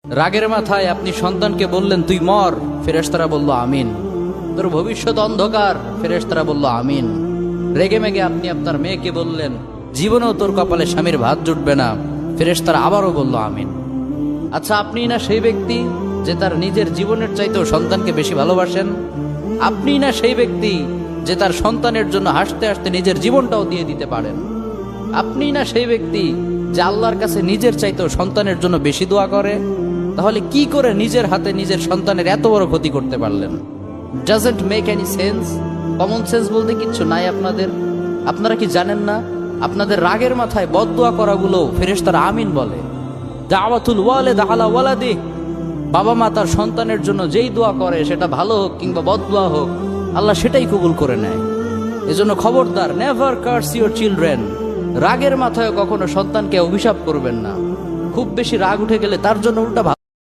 রাগের মাথায় আপনি সন্তানকে বললেন তুই মর, ফেরেশতারা বলল আমিন। তোর ভবিষ্যৎ অন্ধকার, ফেরেশতারা বলল আমিন। রেগে মেগে আপনি আপনার মেয়েকে বললেন জীবনেও তোর কপালে স্বামীর ভাত জুটবে না, ফেরেশতারা আবারও বলল আমিন। আচ্ছা, আপনি না সেই ব্যক্তি যে তার নিজের জীবনের চাইতেও সন্তানকে বেশি ভালোবাসেন? আপনি না সেই ব্যক্তি যে তার সন্তানের জন্য হাসতে হাসতে নিজের জীবনটাও দিয়ে দিতে পারেন? আপনি না সেই ব্যক্তি যে আল্লাহর কাছে নিজের চাইতেও সন্তানের জন্য বেশি দোয়া করে? তাহলে কি করে নিজের হাতে নিজের সন্তানের এত বড় ক্ষতি করতে পারলেন? Doesn't make any sense. Common sense বলতে কিচ্ছু নাই আপনাদের? আপনারা কি জানেন না আপনাদের রাগের মাথায় বদদোয়া করাগুলো ফেরেশতারা আমিন বলে? দাওয়াতুল ওয়ালিদ আলা ওয়ালাদি, বাবা মা তার সন্তানের জন্য যেই দোয়া করে সেটা ভালো হোক কিংবা বদদোয়া হোক, আল্লাহ সেটাই কবুল করে নেয়। এজন্য খবরদার, নেভার কার্স ইউর চিলড্রেন। রাগের মাথায় কখনো সন্তানকে অভিশাপ করবেন না। খুব বেশি রাগ উঠে গেলে তার জন্য উল্টা